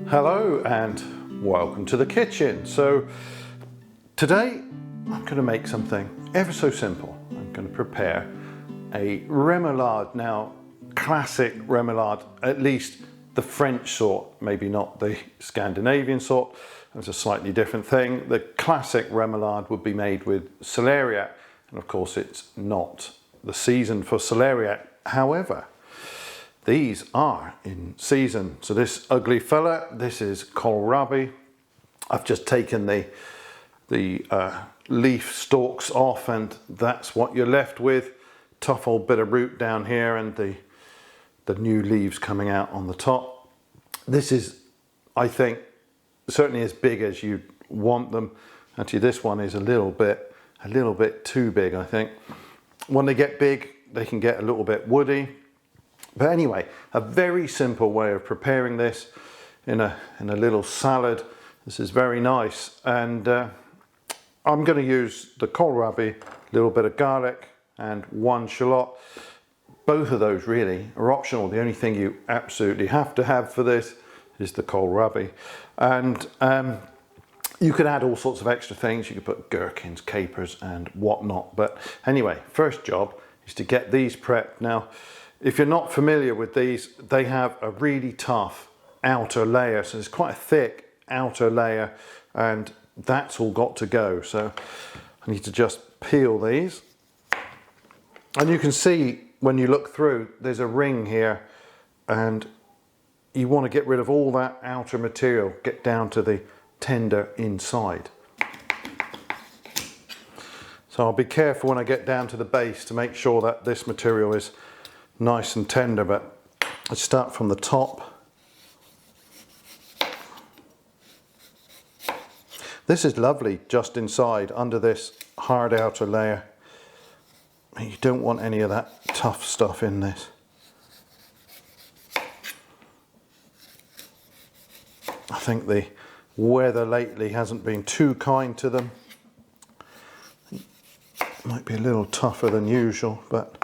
Hello and welcome to the kitchen. So today I'm going to make something ever so simple. I'm going to prepare a remoulade. Now, classic remoulade, at least the French sort, maybe not the Scandinavian sort. It's a slightly different thing. The classic remoulade would be made with celeriac, and of course it's not the season for celeriac. However, these are in season. So this ugly fella, this is Kohlrabi. I've just taken the leaf stalks off, and that's what you're left with. Tough old bit of root down here, and the new leaves coming out on the top. This is, I think, certainly as big as you want them. Actually, this one is a little bit too big, I think. When they get big, they can get a little bit woody. But anyway, a very simple way of preparing this in a little salad. This is very nice, and I'm going to use the kohlrabi, a little bit of garlic, and one shallot. Both of those really are optional. The only thing you absolutely have to have for this is the kohlrabi. And you could add all sorts of extra things. You could put gherkins, capers and whatnot. But anyway, first job is to get these prepped. Now, if you're not familiar with these, they have a really tough outer layer. So it's quite a thick outer layer, and that's all got to go. So I need to just peel these. And you can see when you look through, there's a ring here, and you want to get rid of all that outer material, get down to the tender inside. So I'll be careful when I get down to the base to make sure that this material is nice and tender, but let's start from the top. This is lovely just inside, under this hard outer layer. You don't want any of that tough stuff in this. I think the weather lately hasn't been too kind to them. Might be a little tougher than usual, but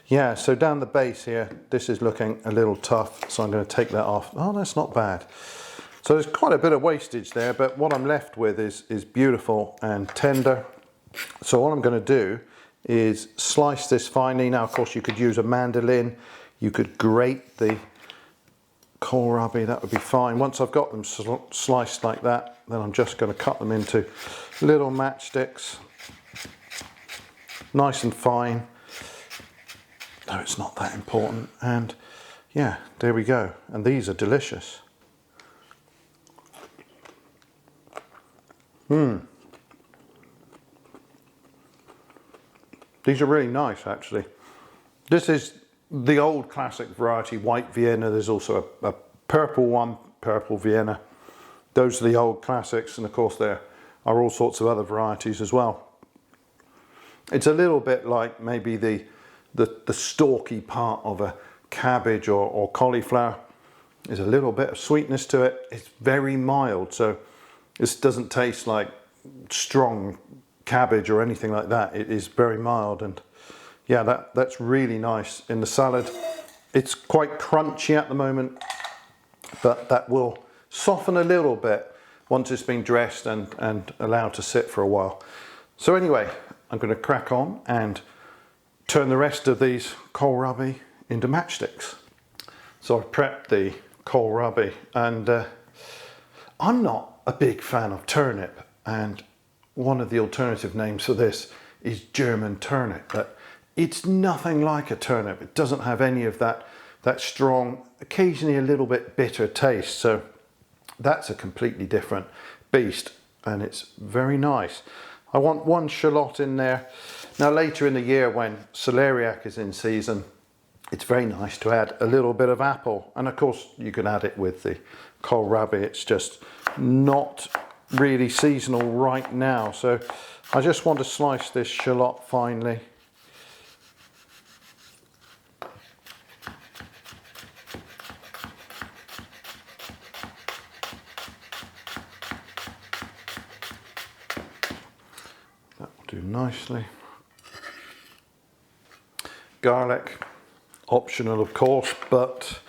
yeah, so down the base here, this is looking a little tough, so I'm going to take that off. Oh, that's not bad. So there's quite a bit of wastage there, but what I'm left with is beautiful and tender. So what I'm going to do is slice this finely. Now, of course, you could use a mandolin. You could grate the kohlrabi, that would be fine. Once I've got them sliced like that, then I'm just going to cut them into little matchsticks. Nice and fine. No, it's not that important. And yeah, there we go. And these are delicious. These are really nice, actually. This is the old classic variety, white Vienna. There's also a purple one, purple Vienna. Those are the old classics, and of course there are all sorts of other varieties as well. It's a little bit like maybe the stalky part of a cabbage or cauliflower. There's a little bit of sweetness to it. It's very mild, so this doesn't taste like strong cabbage or anything like that. It is very mild, and yeah, that's really nice in the salad. It's quite crunchy at the moment, but that will soften a little bit once it's been dressed and allowed to sit for a while. So anyway, I'm going to crack on and turn the rest of these kohlrabi into matchsticks. So I've prepped the kohlrabi, and I'm not a big fan of turnip, and one of the alternative names for this is German turnip, but it's nothing like a turnip. It doesn't have any of that strong, occasionally a little bit bitter taste. So that's a completely different beast, and it's very nice. I want one shallot in there. Now later in the year, when celeriac is in season, it's very nice to add a little bit of apple, and of course you can add it with the kohlrabi. It's just not really seasonal right now, so I just want to slice this shallot finely. That will do nicely. Garlic, optional of course, but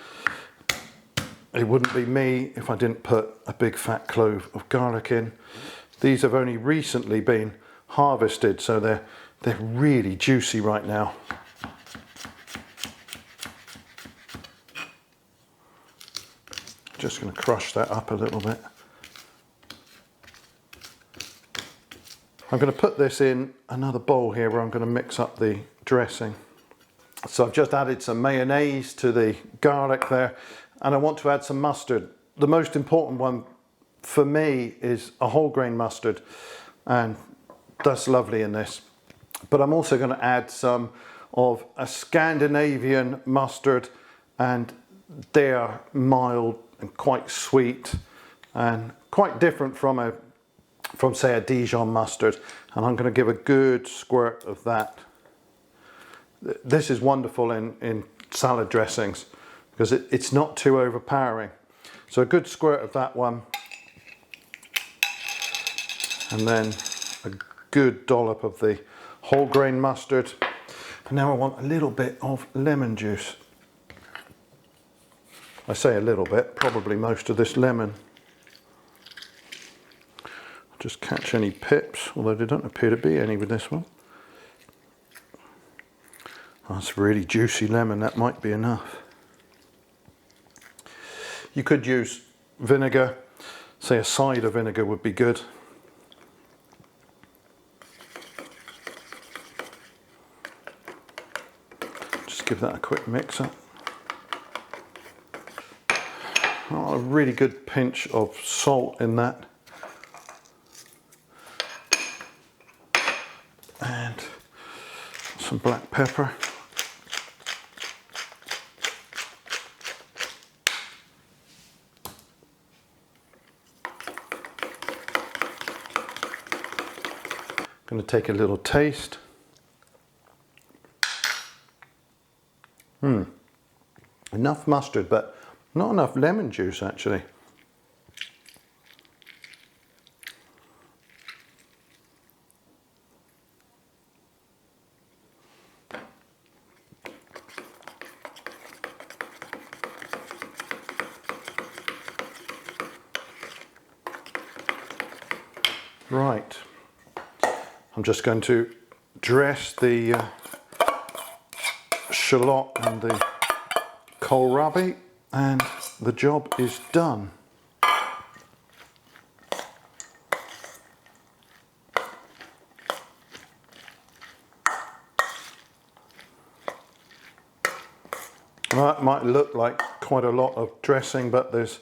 it wouldn't be me if I didn't put a big fat clove of garlic in. These have only recently been harvested, so they're really juicy right now. Just going to crush that up a little bit. I'm going to put this in another bowl here where I'm going to mix up the dressing. So I've just added some mayonnaise to the garlic there, and I want to add some mustard. The most important one for me is a whole grain mustard, and that's lovely in this. But I'm also going to add some of a Scandinavian mustard, and they are mild and quite sweet and quite different from say a Dijon mustard, and I'm going to give a good squirt of that. This is wonderful in salad dressings because it's not too overpowering. So a good squirt of that one, and then a good dollop of the whole grain mustard. And now I want a little bit of lemon juice. I say a little bit, probably most of this lemon. Just catch any pips, although there don't appear to be any with this one. That's really juicy lemon, that might be enough. You could use vinegar, say a cider vinegar would be good. Just give that a quick mix up. Oh, a really good pinch of salt in that. And some black pepper. Going to take a little taste. Enough mustard, but not enough lemon juice actually. Right, I'm just going to dress the shallot and the kohlrabi, and the job is done. Well, that might look like quite a lot of dressing, but there's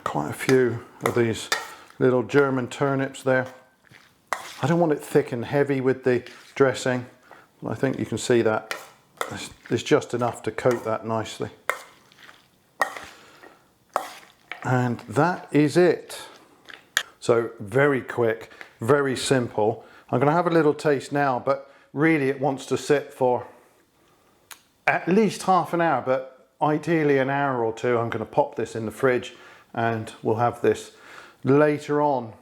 quite a few of these little German turnips there. I don't want it thick and heavy with the dressing. I think you can see that there's just enough to coat that nicely. And that is it. So very quick, very simple. I'm going to have a little taste now, but really it wants to sit for at least half an hour, but ideally an hour or two. I'm going to pop this in the fridge and we'll have this later on.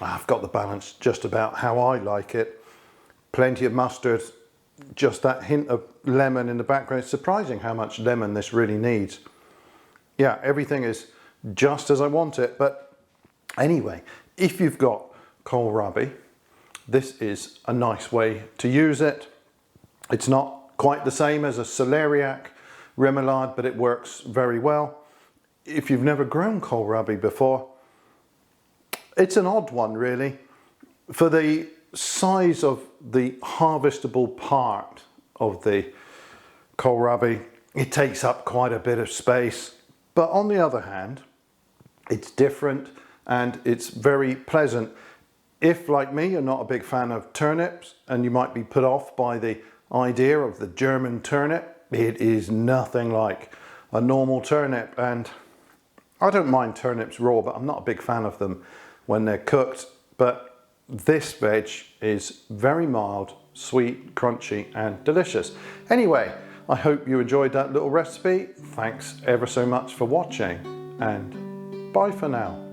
I've got the balance just about how I like it. Plenty of mustard, just that hint of lemon in the background. It's surprising how much lemon this really needs. Yeah, everything is just as I want it. But anyway, if you've got kohlrabi, this is a nice way to use it. It's not quite the same as a celeriac rémoulade, but it works very well. If you've never grown kohlrabi before, it's an odd one really. For the size of the harvestable part of the kohlrabi, it takes up quite a bit of space. But on the other hand, it's different and it's very pleasant. If, like me, you're not a big fan of turnips and you might be put off by the idea of the German turnip, it is nothing like a normal turnip. And I don't mind turnips raw, but I'm not a big fan of them when they're cooked. But this veg is very mild, sweet, crunchy and delicious. Anyway, I hope you enjoyed that little recipe. Thanks ever so much for watching, and bye for now.